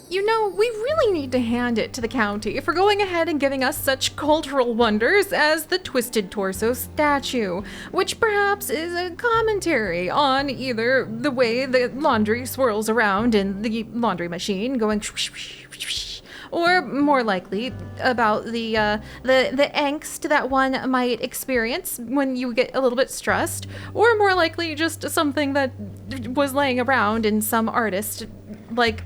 You know, we really need to hand it to the county for going ahead and giving us such cultural wonders as the Twisted Torso statue, which perhaps is a commentary on either the way the laundry swirls around in the laundry machine, going or more likely about the angst that one might experience when you get a little bit stressed, or more likely just something that was laying around in some artist like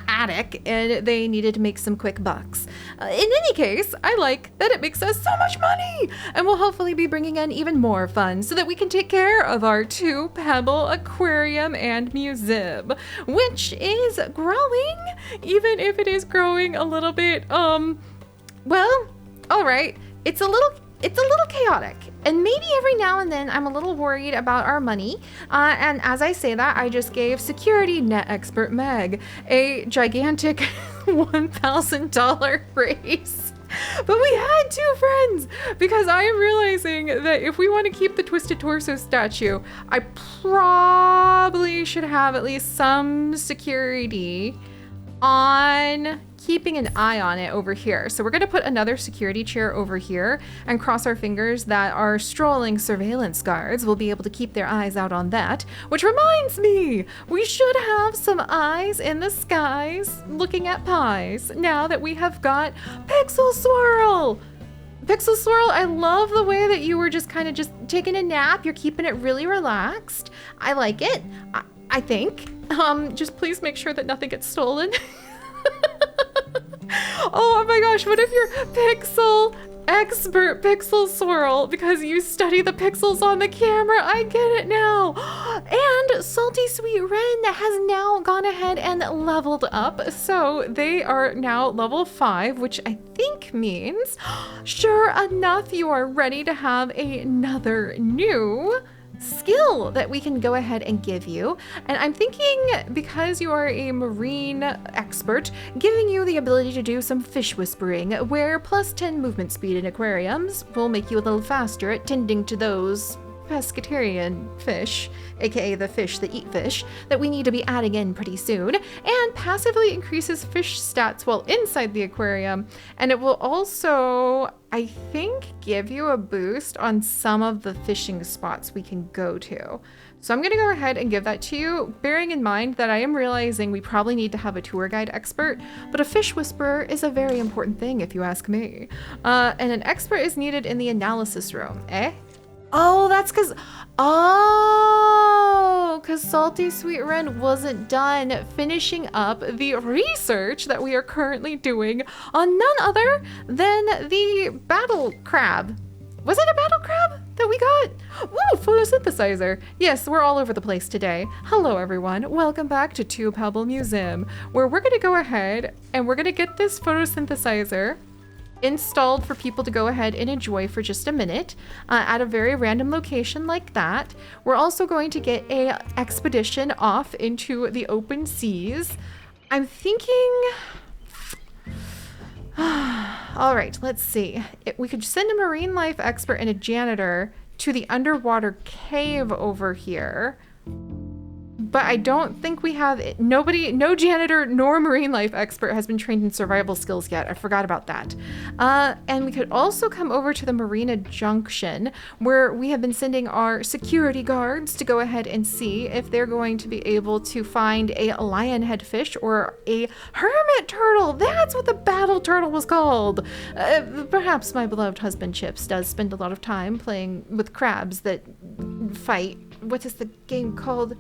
attic and they needed to make some quick bucks. In any case, I like that it makes us so much money and will hopefully be bringing in even more funds so that we can take care of our 2 Pebble aquarium and museum, which is growing, even if it is growing a little bit, well, all right, it's a little chaotic, and maybe every now and then I'm a little worried about our money, and as I say that, I just gave security net expert Meg a gigantic $1,000 raise. But we had 2 friends, because I am realizing that if we want to keep the Twisted Torso statue, I probably should have at least some security on keeping an eye on it over here. So we're going to put another security chair over here and cross our fingers that our strolling surveillance guards will be able to keep their eyes out on that. Which reminds me, we should have some eyes in the skies looking at pies now that we have got Pixel Swirl. Pixel Swirl, I love the way that you were just kind of just taking a nap. You're keeping it really relaxed. I like it. I think. Just please make sure that nothing gets stolen. Oh my gosh, what if you're Pixel expert Pixel Swirl because you study the pixels on the camera? I get it now. And Salty Sweet Ren has now gone ahead and leveled up. So they are now level 5, which I think means, sure enough, you are ready to have another new skill that we can go ahead and give you. And I'm thinking, because you are a marine expert, giving you the ability to do some fish whispering, where plus 10 movement speed in aquariums will make you a little faster at tending to those pescatarian fish, aka the fish that eat fish, that we need to be adding in pretty soon, and passively increases fish stats while inside the aquarium. And it will also, I think, give you a boost on some of the fishing spots we can go to. So I'm gonna go ahead and give that to you, bearing in mind that I am realizing we probably need to have a tour guide expert, but a fish whisperer is a very important thing if you ask me. And an expert is needed in the analysis room, eh? Oh, that's because Salty Sweet Ren wasn't done finishing up the research that we are currently doing on none other than the battle crab. Was it a battle crab that we got? Ooh, photosynthesizer. Yes, we're all over the place today. Hello, everyone. Welcome back to 2 Pebble Museum, where we're going to go ahead and we're going to get this photosynthesizer installed for people to go ahead and enjoy for just a minute at a very random location like that. We're also going to get a expedition off into the open seas. I'm thinking, all right, let's see. We could send a marine life expert and a janitor to the underwater cave over here. But I don't think we have no janitor nor marine life expert has been trained in survival skills yet. I forgot about that. And we could also come over to the Marina Junction, where we have been sending our security guards to go ahead and see if they're going to be able to find a lionhead fish or a hermit turtle. That's what the battle turtle was called. Perhaps my beloved husband Chips does spend a lot of time playing with crabs that fight. What is the game called?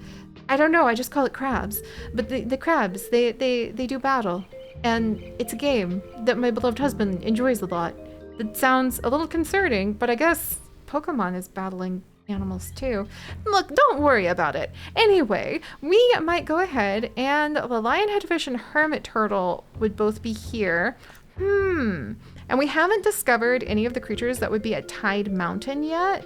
I don't know, I just call it crabs. But the crabs, they do battle. And it's a game that my beloved husband enjoys a lot. It sounds a little concerning, but I guess Pokemon is battling animals too. Look, don't worry about it. Anyway, we might go ahead and the lionhead fish and hermit turtle would both be here. And we haven't discovered any of the creatures that would be at Tide Mountain yet.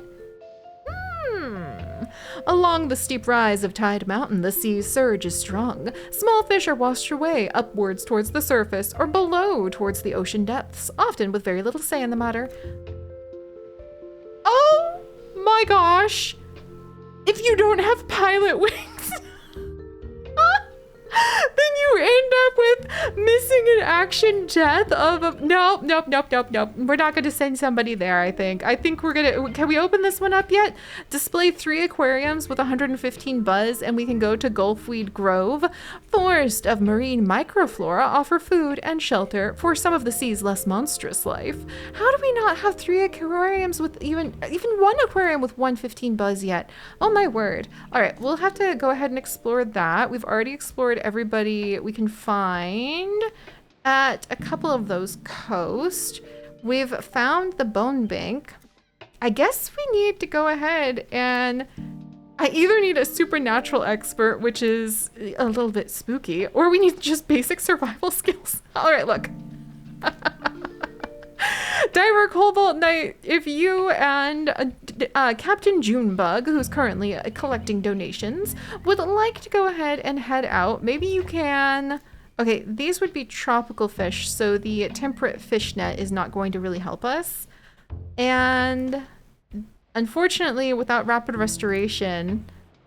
Along the steep rise of Tide Mountain, the sea's surge is strong. Small fish are washed away upwards towards the surface or below towards the ocean depths, often with very little say in the matter. Oh my gosh! If you don't have pilot wings, then you end up with action death of a... Nope. We're not going to send somebody there, I think. I think we're going to... Can we open this one up yet? Display 3 aquariums with 115 buzz, and we can go to Gulfweed Grove. Forest of marine microflora offer food and shelter for some of the sea's less monstrous life. How do we not have 3 aquariums with even 1 aquarium with 115 buzz yet? Oh my word. All right, we'll have to go ahead and explore that. We've already explored everybody we can find at a couple of those coasts. We've found the bone bank. I guess we need to go ahead and I either need a supernatural expert, which is a little bit spooky, or we need just basic survival skills. All right, look. Diver Cobalt Knight, if you and Captain Junebug, who's currently collecting donations, would like to go ahead and head out, maybe you can... Okay, these would be tropical fish, so the temperate fish net is not going to really help us. And unfortunately, without rapid restoration,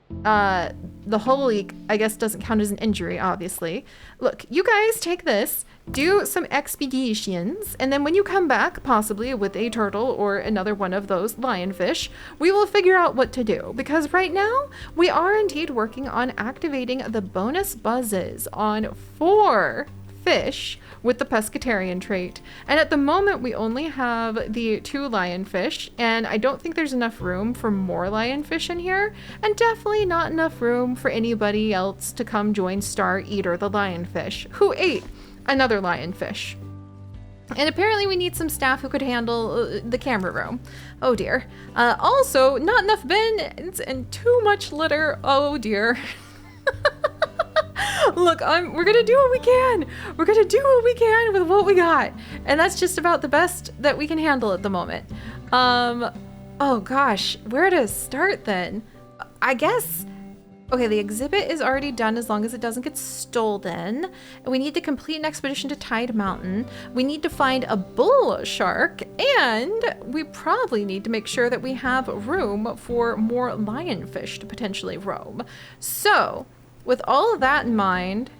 the hull leak, I guess, doesn't count as an injury, obviously. Look, you guys take this, do some expeditions, and then when you come back, possibly with a turtle or another one of those lionfish, we will figure out what to do. Because right now, we are indeed working on activating the bonus buzzes on 4 fish with the pescatarian trait. And at the moment, we only have the 2 lionfish, and I don't think there's enough room for more lionfish in here, and definitely not enough room for anybody else to come join Star Eater the lionfish, who ate another lionfish. And apparently we need some staff who could handle the camera room. Oh dear. Also, not enough bins and too much litter. Oh dear. Look, we're gonna do what we can. We're gonna do what we can with what we got. And that's just about the best that we can handle at the moment. Oh gosh, where to start then? I guess... Okay, the exhibit is already done as long as it doesn't get stolen. We need to complete an expedition to Tide Mountain. We need to find a bull shark, and we probably need to make sure that we have room for more lionfish to potentially roam. So, with all of that in mind,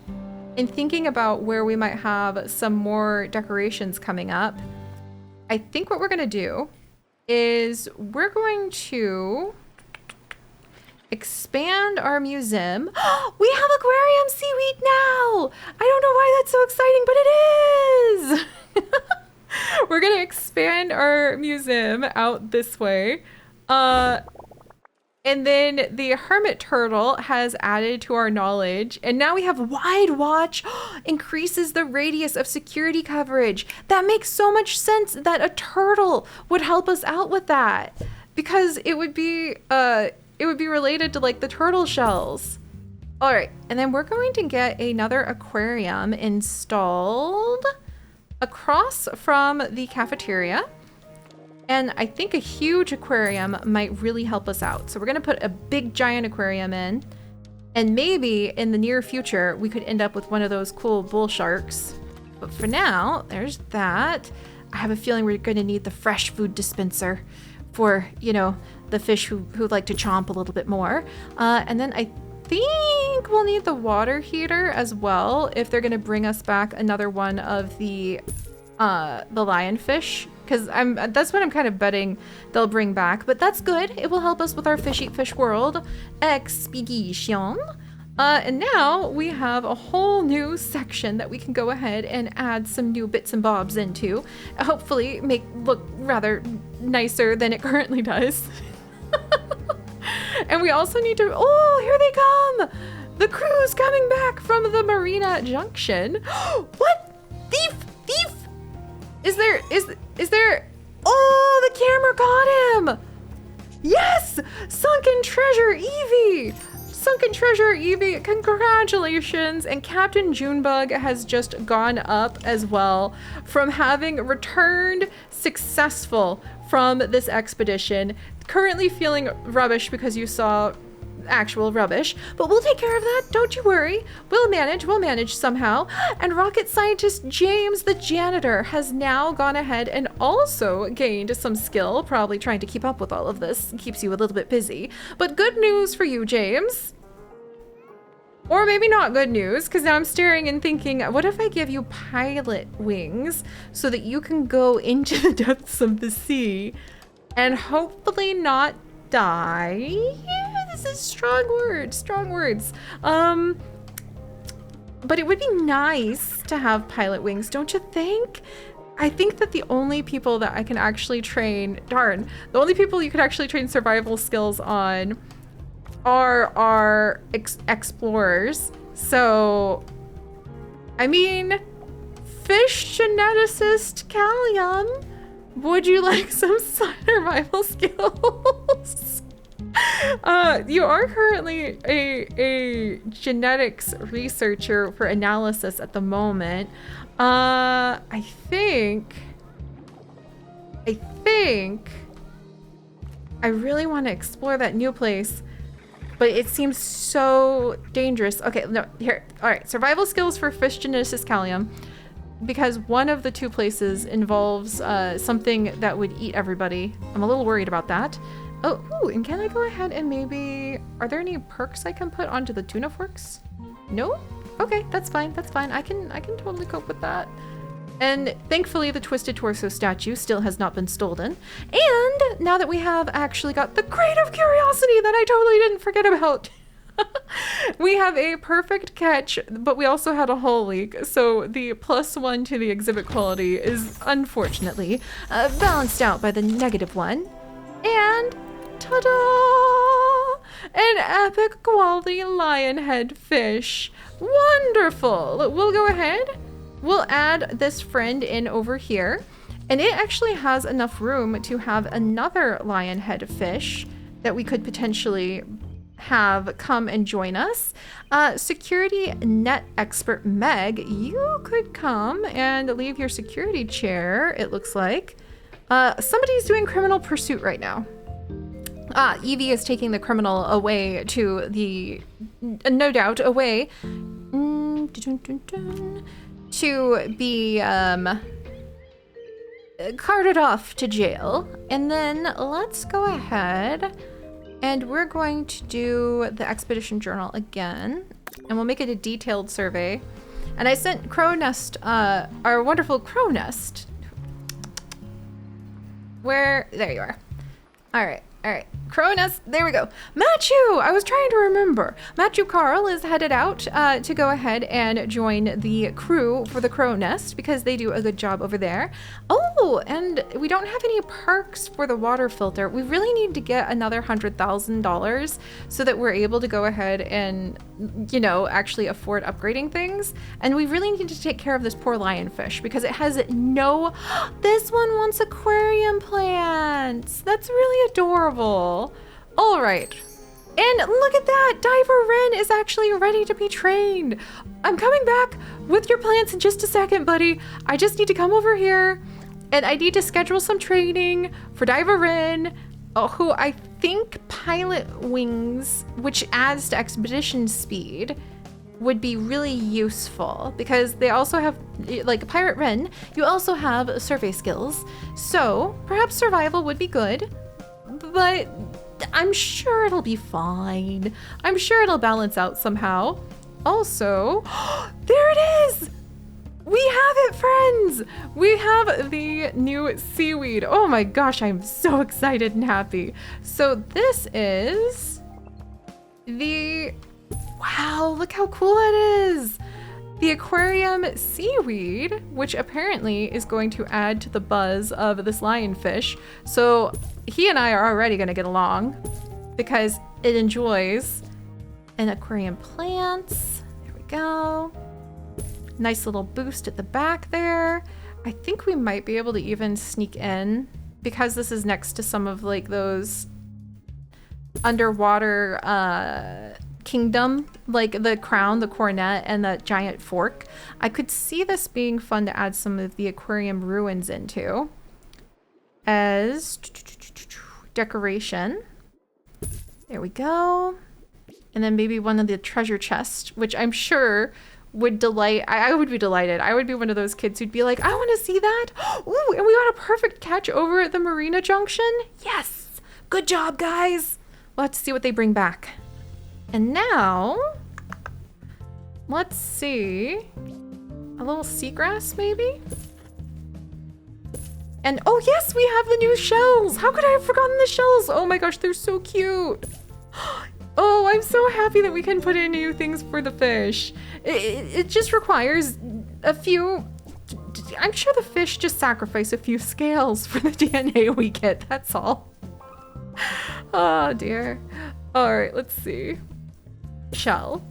and thinking about where we might have some more decorations coming up, I think what we're gonna do is we're going to expand our museum. We have aquarium seaweed now! I don't know why that's so exciting, but it is! We're gonna expand our museum out this way. And then the hermit turtle has added to our knowledge, and now we have wide watch. Increases the radius of security coverage. That makes so much sense that a turtle would help us out with that, because it would be related to like the turtle shells. All right, and then we're going to get another aquarium installed across from the cafeteria. And I think a huge aquarium might really help us out. So we're gonna put a big giant aquarium in, and maybe in the near future, we could end up with one of those cool bull sharks. But for now, there's that. I have a feeling we're gonna need the fresh food dispenser for, you know, the fish who like to chomp a little bit more. And then I think we'll need the water heater as well if they're gonna bring us back another one of the lionfish, because that's what I'm kind of betting they'll bring back. But that's good. It will help us with our Fish Eat Fish World expedition. And now we have a whole new section that we can go ahead and add some new bits and bobs into. Hopefully make look rather nicer than it currently does. And we also need to, oh, here they come! The crew's coming back from the Marina Junction. What? Thief! Is there, oh, the camera caught him! Yes! Sunken Treasure Evie! Sunken Treasure Evie, congratulations! And Captain Junebug has just gone up as well from having returned successful from this expedition. Currently feeling rubbish because you saw actual rubbish, but we'll take care of that, don't you worry. We'll manage somehow. And rocket scientist James the janitor has now gone ahead and also gained some skill, probably trying to keep up with all of this. Keeps you a little bit busy, but good news for you, James. Or maybe not good news, because now I'm staring and thinking, what if I give you pilot wings so that you can go into the depths of the sea and hopefully not die? Yeah, this is strong words, strong words. But it would be nice to have pilot wings, don't you think? I think that the only people that I can actually train, the only people you could actually train survival skills on are our explorers. So, I mean, fish geneticist Callium, would you like some survival skills? You are currently a genetics researcher for analysis at the moment. I think I really want to explore that new place, but it seems so dangerous. Okay, no, here. All right, survival skills for fish geneticist Callium, because one of the two places involves something that would eat everybody. I'm a little worried about that. Oh, ooh, and can I go ahead and maybe, are there any perks I can put onto the tuna forks? No? Okay, that's fine, that's fine. I can totally cope with that. And thankfully the Twisted Torso statue still has not been stolen. And now that we have actually got the Crate of Curiosity that I totally didn't forget about, we have a perfect catch, but we also had a hull leak. So the +1 to the exhibit quality is unfortunately balanced out by the -1. And ta-da! An epic quality lion head fish. Wonderful. We'll go ahead. We'll add this friend in over here. And it actually has enough room to have another lion head fish that we could potentially have come and join us. Security net expert Meg, you could come and leave your security chair, it looks like. Somebody's doing criminal pursuit right now. Evie is taking the criminal away to the, no doubt, away to be carted off to jail. And then let's go ahead and we're going to do the expedition journal again, and we'll make it a detailed survey. And I sent Crow Nest, our wonderful Crow Nest. Where, there you are. All right. Crow Nest, there we go. Matthew, I was trying to remember. Matthew Carl is headed out to go ahead and join the crew for the Crow Nest because they do a good job over there. Oh, and we don't have any perks for the water filter. We really need to get another $100,000 so that we're able to go ahead and, you know, actually afford upgrading things. And we really need to take care of this poor lionfish because it has no, this one wants aquarium plants. That's really adorable. All right. And look at that, Diver Wren is actually ready to be trained. I'm coming back with your plants in just a second, buddy. I just need to come over here and I need to schedule some training for Diver Wren, who I think pilot wings, which adds to expedition speed, would be really useful because they also have, like Pirate Wren, you also have survey skills. So perhaps survival would be good, but I'm sure it'll be fine. I'm sure it'll balance out somehow. Also, there it is! We have it, friends! We have the new seaweed. Oh my gosh, I'm so excited and happy. So this is the, wow, look how cool it is! The aquarium seaweed, which apparently is going to add to the buzz of this lionfish. So he and I are already gonna get along because it enjoys an aquarium plants. There we go. Nice little boost at the back there. I think we might be able to even sneak in because this is next to some of like those underwater kingdom, like the crown, the coronet, and the giant fork. I could see this being fun to add some of the aquarium ruins into as decoration. There we go. And then maybe one of the treasure chests, which I'm sure would delight, I would be delighted. I would be one of those kids who'd be like, I want to see that. Ooh, and we got a perfect catch over at the Marina Junction. Yes, good job, guys. We'll have to see what they bring back. And now Let's see. A little seagrass, maybe? And oh yes, we have the new shells. How could I have forgotten the shells? Oh my gosh, they're so cute. Oh, I'm so happy that we can put in new things for the fish. It just requires a few, I'm sure the fish just sacrifice a few scales for the DNA we get, that's all. Oh dear. All right, let's see. Shell.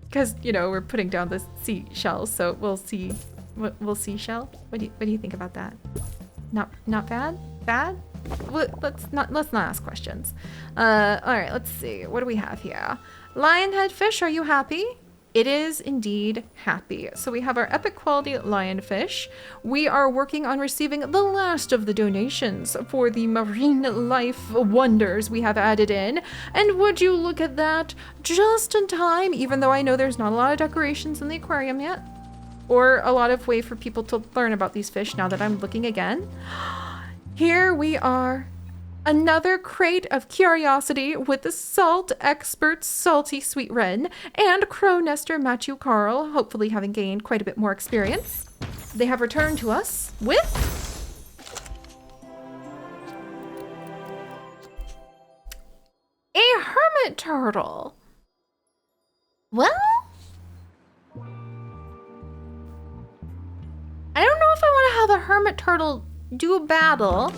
Because, you know, we're putting down the seashells, so we'll see. We'll see shell. What do you think about that? Not bad? Bad? Let's not ask questions. All right, let's see. What do we have here? Lionhead fish, are you happy? It is indeed happy. So we have our epic quality lionfish. We are working on receiving the last of the donations for the marine life wonders we have added in. And would you look at that, just in time, even though I know there's not a lot of decorations in the aquarium yet, or a lot of way for people to learn about these fish now that I'm looking again. Here we are. Another crate of curiosity with the salt expert Salty Sweet Wren and Crow Nester Matthew Carl, hopefully having gained quite a bit more experience. They have returned to us with a hermit turtle. Well, I don't know if I want to have a hermit turtle do a battle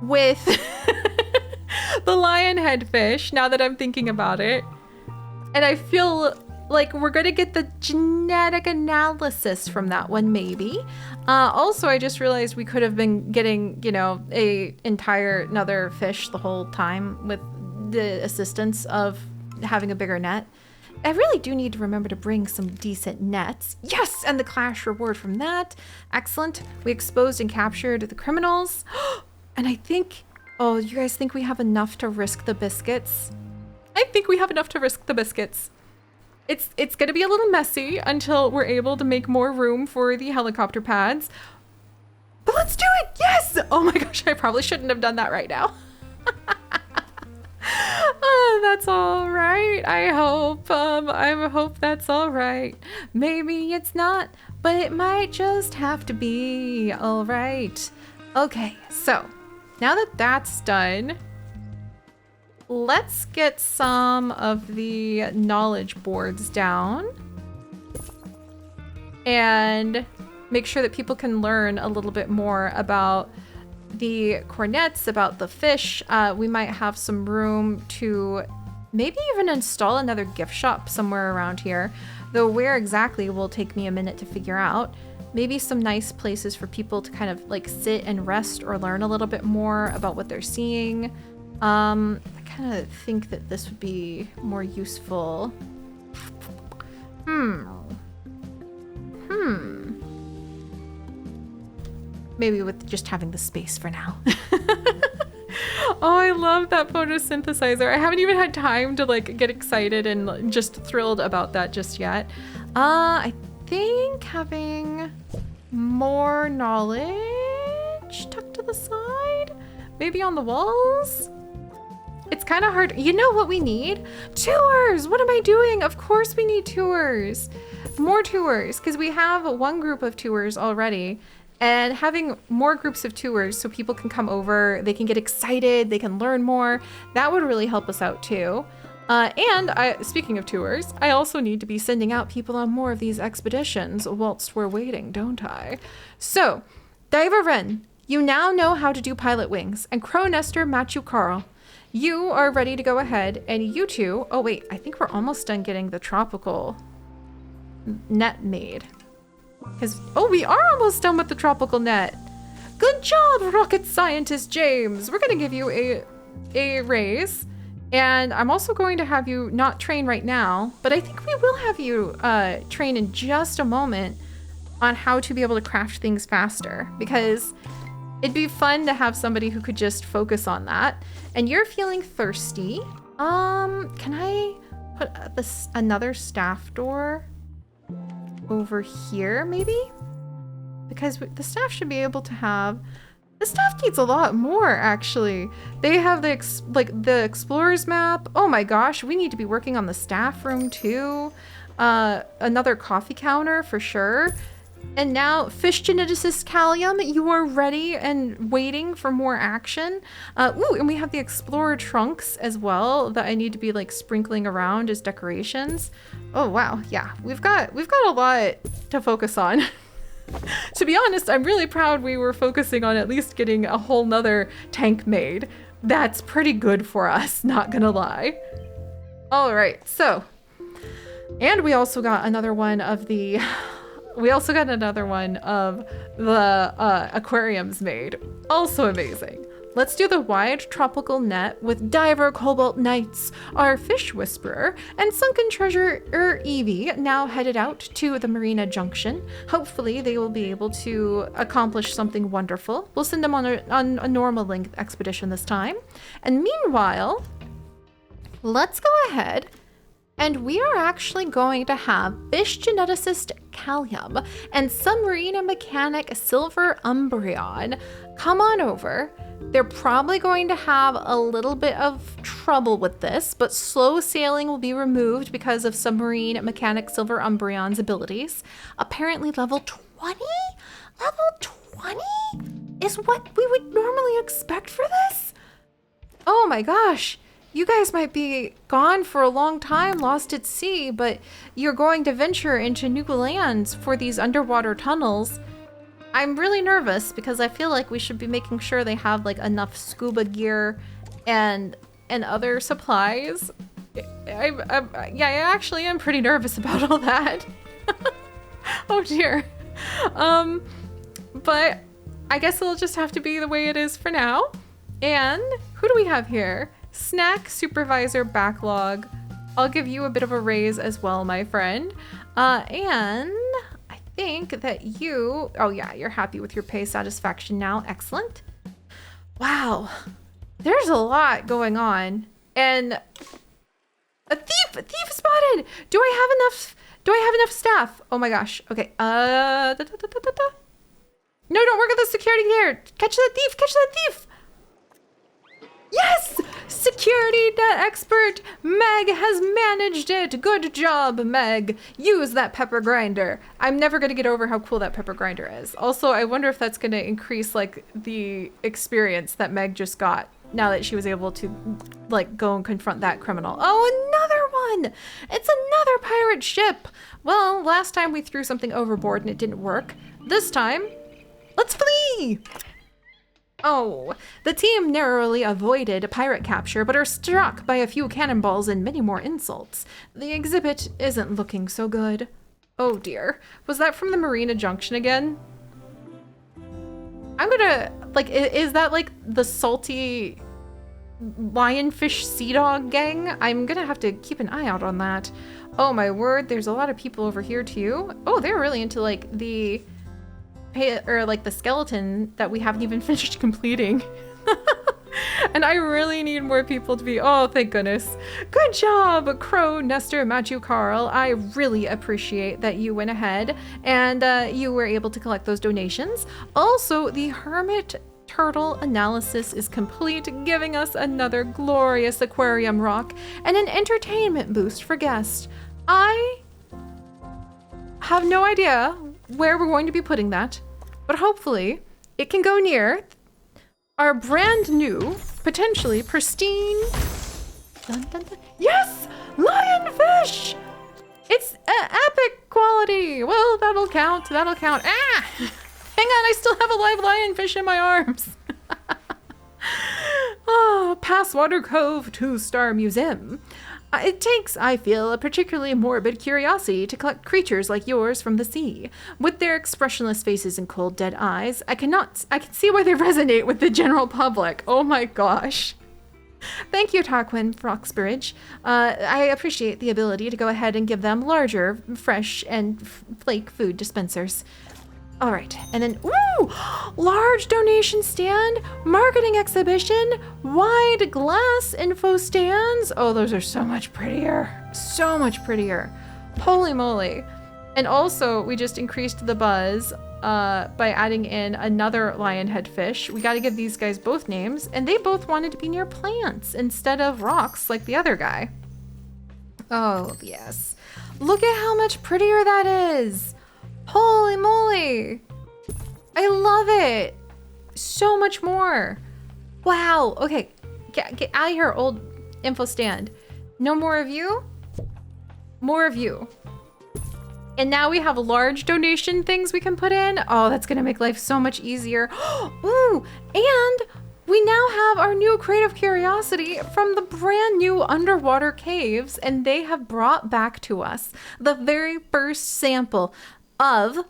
with the lionhead fish, now that I'm thinking about it. And I feel like we're gonna get the genetic analysis from that one, maybe. Also, I just realized we could have been getting, you know, another fish the whole time with the assistance of having a bigger net. I really do need to remember to bring some decent nets. Yes, and the clash reward from that. Excellent. We exposed and captured the criminals. And I think, oh, you guys think we have enough to risk the biscuits? I think we have enough to risk the biscuits. It's gonna be a little messy until we're able to make more room for the helicopter pads. But let's do it, yes! Oh my gosh, I probably shouldn't have done that right now. Oh, that's all right. I hope that's all right. Maybe it's not, but it might just have to be all right. Okay, so now that that's done, let's get some of the knowledge boards down and make sure that people can learn a little bit more about the cornets, about the fish. We might have some room to maybe even install another gift shop somewhere around here, though where exactly will take me a minute to figure out. Maybe some nice places for people to kind of like sit and rest or learn a little bit more about what they're seeing. I kind of think that this would be more useful. Maybe with just having the space for now. Oh, I love that photosynthesizer. I haven't even had time to like get excited and just thrilled about that just yet. I think having more knowledge tucked to the side, maybe on the walls. It's kind of hard. You know what we need? Tours! What am I doing? Of course we need tours. More tours, because we have one group of tours already. And having more groups of tours so people can come over, they can get excited, they can learn more. That would really help us out too. Speaking of tours, I also need to be sending out people on more of these expeditions whilst we're waiting, don't I? So, Diver Wren, you now know how to do pilot wings, and Crow Nester Matthew Carl, you are ready to go ahead, and you two, oh wait, I think we're almost done getting the tropical net made. Because, oh, we are almost done with the tropical net. Good job, rocket scientist James. We're going to give you a raise. And I'm also going to have you not train right now, but I think we will have you train in just a moment on how to be able to craft things faster, because it'd be fun to have somebody who could just focus on that. And you're feeling thirsty. Can I put another staff door over here, maybe? Because the staff should be able to have... The staff needs a lot more, actually. They have the explorer's map. Oh my gosh, we need to be working on the staff room too. another coffee counter for sure. And now, fish geneticist Callium, you are ready and waiting for more action. Ooh, and we have the explorer trunks as well that I need to be like sprinkling around as decorations. Oh wow, yeah, we've got a lot to focus on. To be honest, I'm really proud we were focusing on at least getting a whole nother tank made. That's pretty good for us, not gonna lie. All right, so, and we also got another one of the aquariums made. Also amazing. Let's do the wide tropical net with diver Cobalt Knights, our fish whisperer, and sunken treasurer Evie now headed out to the Marina Junction. Hopefully they will be able to accomplish something wonderful. We'll send them on a normal length expedition this time. And meanwhile, let's go ahead and we are actually going to have fish geneticist Callium and submarine mechanic Silver Umbreon come on over. They're probably going to have a little bit of trouble with this, but slow sailing will be removed because of submarine mechanic Silver Umbreon's abilities. Apparently level 20? Level 20 is what we would normally expect for this? Oh my gosh. You guys might be gone for a long time, lost at sea, but you're going to venture into new lands for these underwater tunnels. I'm really nervous because I feel like we should be making sure they have like enough scuba gear and other supplies. Yeah, I actually am pretty nervous about all that. Oh dear. But I guess it'll just have to be the way it is for now. And who do we have here? Snack Supervisor Backlog. I'll give you a bit of a raise as well, my friend. And I think that you, oh yeah, you're happy with your pay satisfaction now. Excellent. Wow. There's a lot going on. And a thief spotted. Do I have enough staff? Oh my gosh. Okay. No, don't work at the security here. Catch that thief. Yes! Security net expert! Meg has managed it! Good job, Meg! Use that pepper grinder. I'm never gonna get over how cool that pepper grinder is. Also, I wonder if that's gonna increase like the experience that Meg just got now that she was able to like go and confront that criminal. Oh, another one! It's another pirate ship! Well, last time we threw something overboard and it didn't work. This time, let's flee! Oh, the team narrowly avoided pirate capture, but are struck by a few cannonballs and many more insults. The exhibit isn't looking so good. Oh dear. Was that from the Marina Junction again? I'm gonna, like, is that like the salty lionfish sea dog gang? I'm gonna have to keep an eye out on that. Oh my word, there's a lot of people over here too. Oh, they're really into like the skeleton that we haven't even finished completing. And I really need more people to be, oh, thank goodness. Good job, Crow, Nestor, Matthew, Carl. I really appreciate that you went ahead and you were able to collect those donations. Also, the Hermit Turtle analysis is complete, giving us another glorious aquarium rock and an entertainment boost for guests. I have no idea where we're going to be putting that, but hopefully it can go near our brand new, potentially pristine, dun, dun, dun. Yes, lionfish! It's epic quality. Well, that'll count. Ah, hang on, I still have a live lionfish in my arms. Oh, Passwater Cove 2-star Museum. It takes, I feel, a particularly morbid curiosity to collect creatures like yours from the sea. With their expressionless faces and cold, dead eyes, I can see why they resonate with the general public. Oh my gosh. Thank you, Tarquin Roxbridge. I appreciate the ability to go ahead and give them larger, fresh, and flake food dispensers. All right, and then, ooh, large donation stand, marketing exhibition, wide glass info stands. Oh, those are so much prettier. So much prettier. Holy moly. And also, we just increased the buzz by adding in another lionhead fish. We got to give these guys both names, and they both wanted to be near plants instead of rocks like the other guy. Oh, yes. Look at how much prettier that is. Holy moly. I love it. So much more. Wow. Okay. Get out of here, old info stand. No more of you. More of you. And now we have large donation things we can put in. Oh, that's gonna make life so much easier. Ooh, and we now have our new creative curiosity from the brand new underwater caves, and they have brought back to us the very first sample of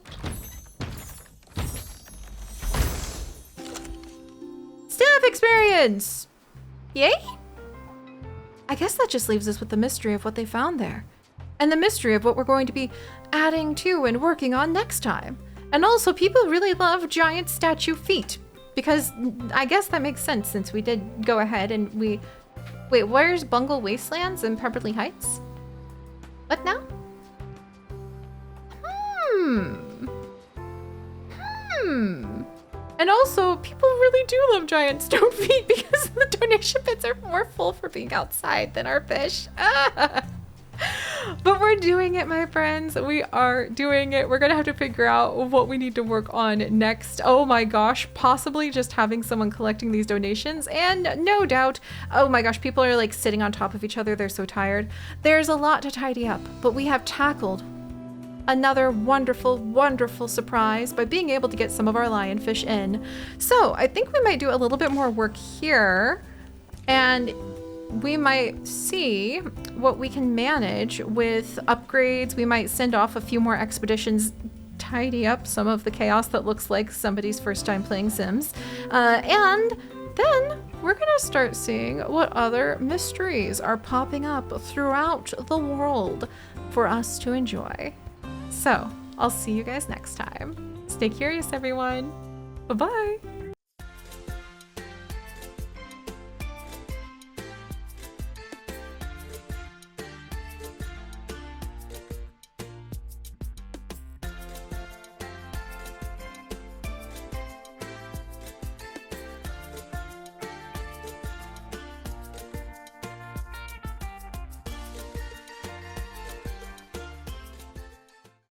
staff experience. Yay! I guess that just leaves us with the mystery of what they found there. And the mystery of what we're going to be adding to and working on next time. And also, people really love giant statue feet, because I guess that makes sense since we did go ahead and we... Wait, where's Bungle Wastelands and Pemberley Heights? What now? And also, people really do love giant stone feet because the donation pits are more full for being outside than our fish. But we're doing it, my friends. We are doing it. We're gonna have to figure out what we need to work on next. Oh my gosh, possibly just having someone collecting these donations. And no doubt, oh my gosh, people are like sitting on top of each other. They're so tired. There's a lot to tidy up, but we have tackled another wonderful, wonderful surprise by being able to get some of our lionfish in. So I think we might do a little bit more work here, and we might see what we can manage with upgrades. We might send off a few more expeditions, tidy up some of the chaos that looks like somebody's first time playing Sims. And then we're gonna start seeing what other mysteries are popping up throughout the world for us to enjoy. So I'll see you guys next time. Stay curious, everyone. Bye-bye.